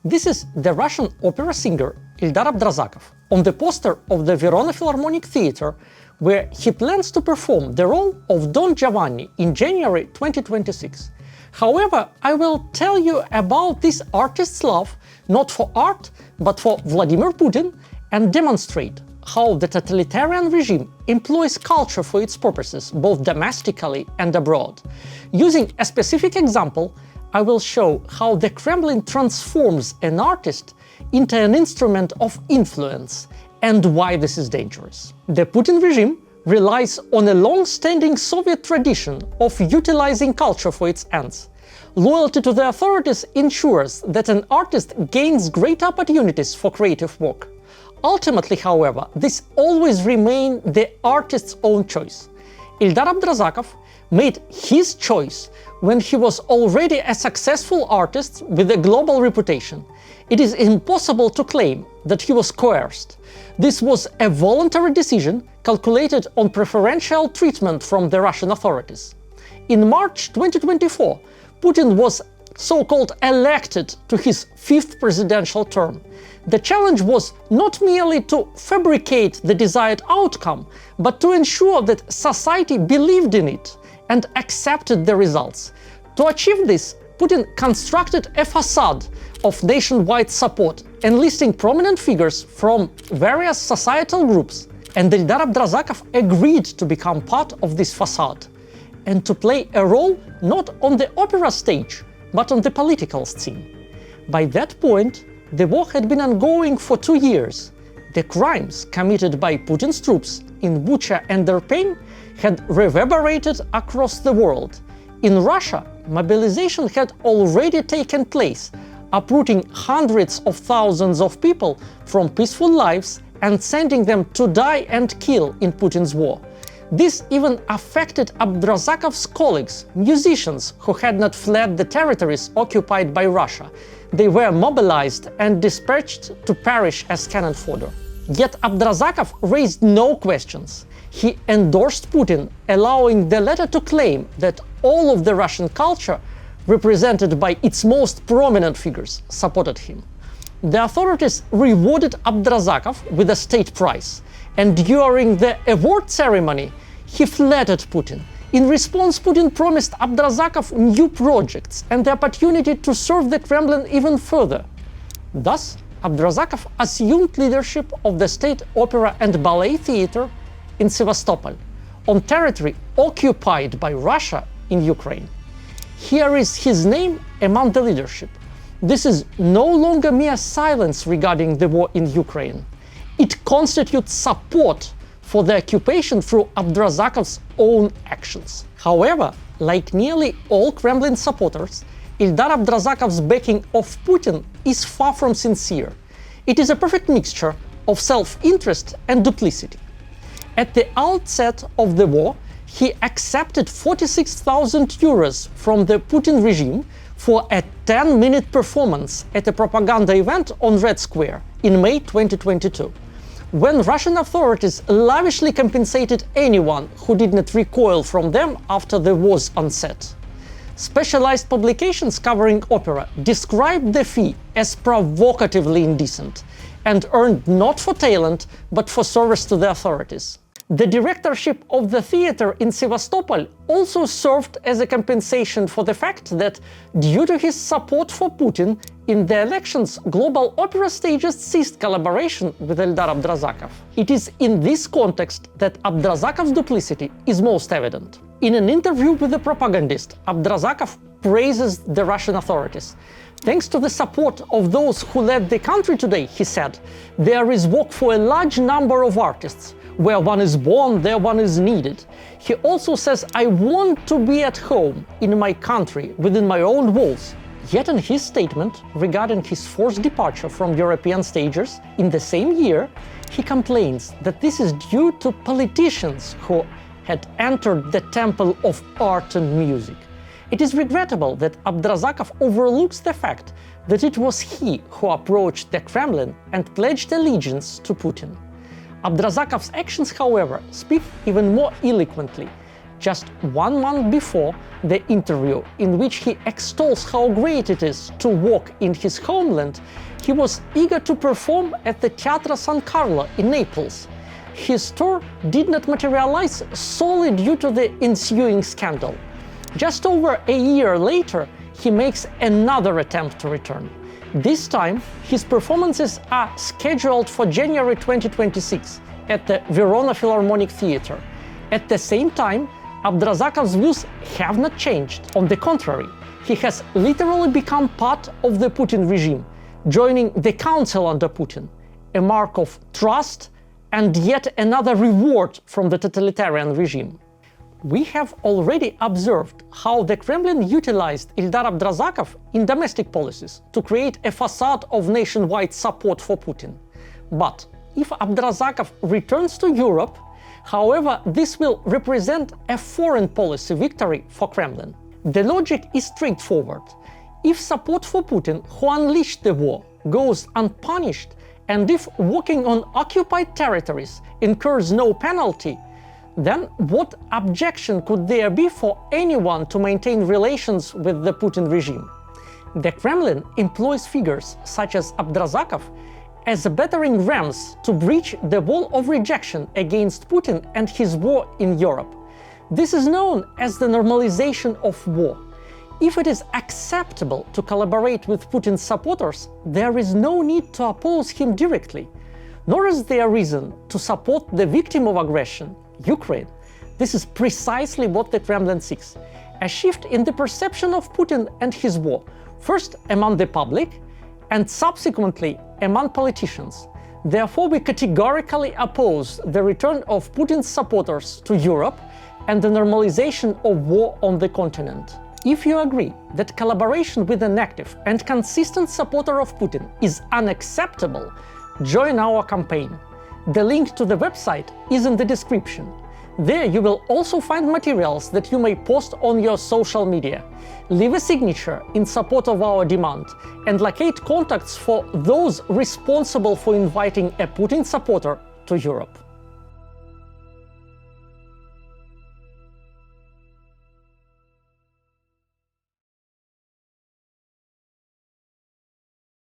This is the Russian opera singer Ildar Abdrazakov on the poster of the Verona Philharmonic Theater, where he plans to perform the role of Don Giovanni in January 2026. However, I will tell you about this artist's love not for art, but for Vladimir Putin, and demonstrate how the totalitarian regime employs culture for its purposes, both domestically and abroad. Using a specific example, I will show how the Kremlin transforms an artist into an instrument of influence and why this is dangerous. The Putin regime relies on a long-standing Soviet tradition of utilizing culture for its ends. Loyalty to the authorities ensures that an artist gains great opportunities for creative work. Ultimately, however, this always remains the artist's own choice. Ildar Abdrazakov made his choice when he was already a successful artist with a global reputation. It is impossible to claim that he was coerced. This was a voluntary decision calculated on preferential treatment from the Russian authorities. In March 2024, Putin was so-called elected to his fifth presidential term. The challenge was not merely to fabricate the desired outcome, but to ensure that society believed in it and accepted the results. To achieve this, Putin constructed a facade of nationwide support, enlisting prominent figures from various societal groups, and Ildar Abdrazakov agreed to become part of this facade and to play a role not on the opera stage, but on the political scene. By that point, the war had been ongoing for 2 years. The crimes committed by Putin's troops in Bucha and Irpin had reverberated across the world. In Russia, mobilization had already taken place, uprooting hundreds of thousands of people from peaceful lives and sending them to die and kill in Putin's war. This even affected Abdrazakov's colleagues, musicians who had not fled the territories occupied by Russia. They were mobilized and dispatched to perish as cannon fodder. Yet Abdrazakov raised no questions. He endorsed Putin, allowing the latter to claim that all of the Russian culture, represented by its most prominent figures, supported him. The authorities rewarded Abdrazakov with a state prize, and during the award ceremony, he flattered Putin. In response, Putin promised Abdrazakov new projects and the opportunity to serve the Kremlin even further. Thus, Abdrazakov assumed leadership of the State Opera and Ballet Theater in Sevastopol, on territory occupied by Russia in Ukraine. Here is his name among the leadership. This is no longer mere silence regarding the war in Ukraine. It constitutes support for the occupation through Abdrazakov's own actions. However, like nearly all Kremlin supporters, Ildar Abdrazakov's backing of Putin is far from sincere. It is a perfect mixture of self-interest and duplicity. At the outset of the war, he accepted 46,000 euros from the Putin regime for a 10-minute performance at a propaganda event on Red Square in May 2022, when Russian authorities lavishly compensated anyone who did not recoil from them after the war's onset. Specialized publications covering opera described the fee as provocatively indecent and earned not for talent, but for service to the authorities. The directorship of the theater in Sevastopol also served as a compensation for the fact that, due to his support for Putin in the elections, global opera stages ceased collaboration with Ildar Abdrazakov. It is in this context that Abdrazakov's duplicity is most evident. In an interview with the propagandist, Abdrazakov praises the Russian authorities. Thanks to the support of those who led the country today, he said, there is work for a large number of artists. Where one is born, there one is needed. He also says, I want to be at home in my country, within my own walls. Yet in his statement regarding his forced departure from European stages in the same year, he complains that this is due to politicians who had entered the temple of art and music. It is regrettable that Abdrazakov overlooks the fact that it was he who approached the Kremlin and pledged allegiance to Putin. Abdrazakov's actions, however, speak even more eloquently. Just 1 month before the interview in which he extols how great it is to walk in his homeland, he was eager to perform at the Teatro San Carlo in Naples. His tour did not materialize solely due to the ensuing scandal. Just over a year later, he makes another attempt to return. This time, his performances are scheduled for January 2026 at the Verona Philharmonic Theatre. At the same time, Abdrazakov's views have not changed. On the contrary, he has literally become part of the Putin regime, joining the council under Putin, a mark of trust and yet another reward from the totalitarian regime. We have already observed how the Kremlin utilized Ildar Abdrazakov in domestic policies to create a facade of nationwide support for Putin. But if Abdrazakov returns to Europe, however, this will represent a foreign policy victory for Kremlin. The logic is straightforward. If support for Putin, who unleashed the war, goes unpunished, and if walking on occupied territories incurs no penalty, then what objection could there be for anyone to maintain relations with the Putin regime? The Kremlin employs figures such as Abdrazakov as battering rams to breach the wall of rejection against Putin and his war in Europe. This is known as the normalization of war. If it is acceptable to collaborate with Putin's supporters, there is no need to oppose him directly, nor is there reason to support the victim of aggression, Ukraine. This is precisely what the Kremlin seeks: a shift in the perception of Putin and his war, first among the public and subsequently among politicians. Therefore, we categorically oppose the return of Putin's supporters to Europe and the normalization of war on the continent. If you agree that collaboration with an active and consistent supporter of Putin is unacceptable, join our campaign. The link to the website is in the description. There you will also find materials that you may post on your social media. Leave a signature in support of our demand and locate contacts for those responsible for inviting a Putin supporter to Europe.